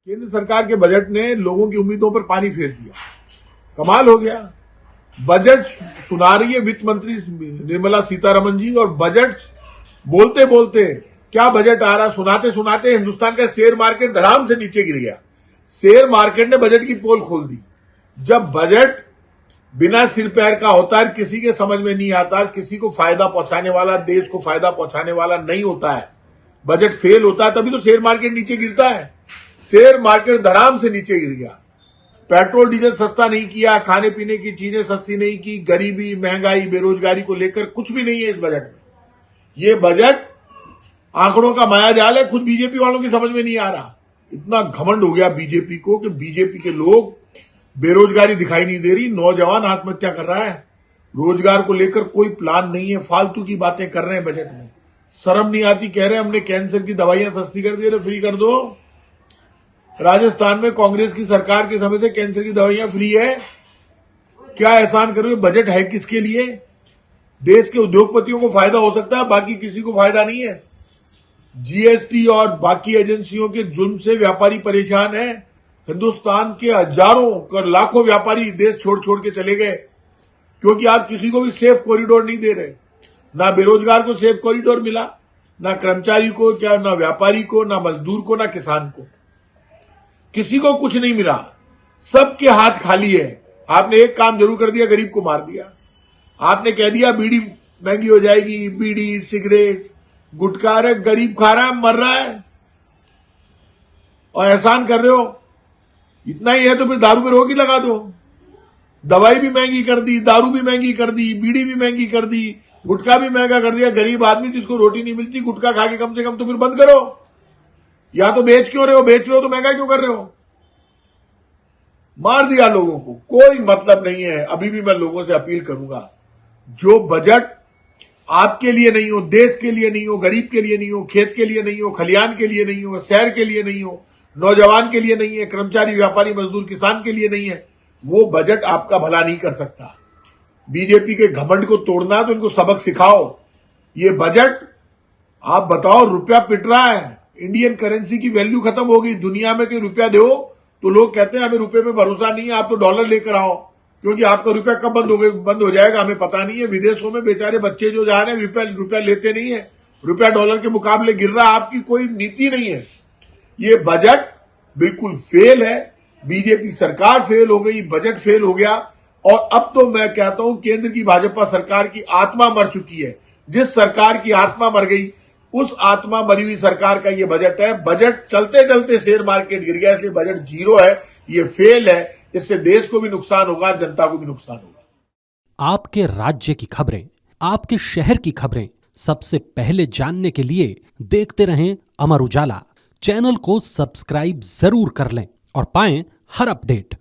केंद्र सरकार के बजट ने लोगों की उम्मीदों पर पानी फेर दिया। कमाल हो गया। बजट सुना रही है वित्त मंत्री निर्मला सीतारमण जी, और बजट बोलते बोलते क्या बजट आ रहा, सुनाते सुनाते हिंदुस्तान का शेयर मार्केट धड़ाम से नीचे गिर गया। शेयर मार्केट ने बजट की पोल खोल दी। जब बजट बिना सिर पैर का होता है, किसी के समझ में नहीं आता, किसी को फायदा पहुंचाने वाला, देश को फायदा पहुंचाने वाला नहीं होता है, बजट फेल होता है, तभी तो शेयर मार्केट नीचे गिरता है। शेयर मार्केट धड़ाम से नीचे गिर गया। पेट्रोल डीजल सस्ता नहीं किया, खाने पीने की चीजें सस्ती नहीं की, गरीबी, महंगाई, बेरोजगारी को लेकर कुछ भी नहीं है इस बजट में। ये बजट आंकड़ों का मायाजाल है, खुद बीजेपी वालों की समझ में नहीं आ रहा। इतना घमंड हो गया बीजेपी को कि बीजेपी के लोग, बेरोजगारी दिखाई नहीं दे रही, नौजवान आत्महत्या कर रहा है, रोजगार को लेकर कोई प्लान नहीं है, फालतू की बातें कर रहे हैं बजट में। शर्म नहीं आती, कह रहे हैं हमने कैंसर की दवाइयां सस्ती कर दी, फ्री कर दो। राजस्थान में कांग्रेस की सरकार के समय से कैंसर की दवाइयां फ्री है। क्या एहसान कर रहे हो? बजट है किसके लिए? देश के उद्योगपतियों को फायदा हो सकता है, बाकी किसी को फायदा नहीं है। जीएसटी और बाकी एजेंसियों के जुल्म से व्यापारी परेशान है। हिंदुस्तान के हजारों लाखों व्यापारी देश छोड़ छोड़ के चले गए, क्योंकि आप किसी को भी सेफ कॉरिडोर नहीं दे रहे। ना बेरोजगार को सेफ कॉरिडोर मिला, ना कर्मचारी को, क्या ना व्यापारी को, ना मजदूर को, ना किसान को, किसी को कुछ नहीं मिला। सबके हाथ खाली है। आपने एक काम जरूर कर दिया, गरीब को मार दिया। आपने कह दिया बीड़ी महंगी हो जाएगी, बीड़ी, सिगरेट, गुटखा, रे गरीब खा रहा है, मर रहा है, और एहसान कर रहे हो। इतना ही है तो फिर दारू पे रोक ही लगा दो। दवाई भी महंगी कर दी, दारू भी महंगी कर दी, बीड़ी भी महंगी कर दी, गुटखा भी महंगा कर दिया। गरीब आदमी जिसको रोटी नहीं मिलती, गुटखा खा के कम से कम तो फिर बंद करो। या तो बेच क्यों रहे हो? बेच रहे हो तो महंगा क्यों कर रहे हो? मार दिया लोगों को, कोई मतलब नहीं है। अभी भी मैं लोगों से अपील करूंगा, जो बजट आपके लिए नहीं हो, देश के लिए नहीं हो, गरीब के लिए नहीं हो, खेत के लिए नहीं हो, खलियान के लिए नहीं हो, शहर के लिए नहीं हो, नौजवान के लिए नहीं है, कर्मचारी, व्यापारी, मजदूर, किसान के लिए नहीं है, वो बजट आपका भला नहीं कर सकता। बीजेपी के घमंड को तोड़ना तो इनको सबक सिखाओ। ये बजट, आप बताओ, रुपया पिट रहा है, इंडियन करेंसी की वैल्यू खत्म हो गई। दुनिया में कि रुपया दो तो लोग कहते हैं हमें रुपये पे भरोसा नहीं है, आप तो डॉलर लेकर आओ, क्योंकि आपका रुपया कब बंद हो जाएगा हमें पता नहीं है। विदेशों में बेचारे बच्चे जो जा रहे हैं, रुपया लेते नहीं है, रुपया डॉलर के मुकाबले गिर रहा है। आपकी कोई नीति नहीं है। ये बजट बिल्कुल फेल है। बीजेपी सरकार फेल हो गई, बजट फेल हो गया, और अब तो मैं कहता हूं केंद्र की भाजपा सरकार की आत्मा मर चुकी है। जिस सरकार की आत्मा मर गई, उस आत्मा मरी हुई सरकार का ये बजट है। बजट चलते चलते शेयर मार्केट गिर गया, इसलिए बजट जीरो है, ये फेल है। इससे देश को भी नुकसान होगा, जनता को भी नुकसान होगा। आपके राज्य की खबरें, आपके शहर की खबरें सबसे पहले जानने के लिए देखते रहें अमर उजाला। चैनल को सब्सक्राइब जरूर कर लें और पाएं हर अपडेट।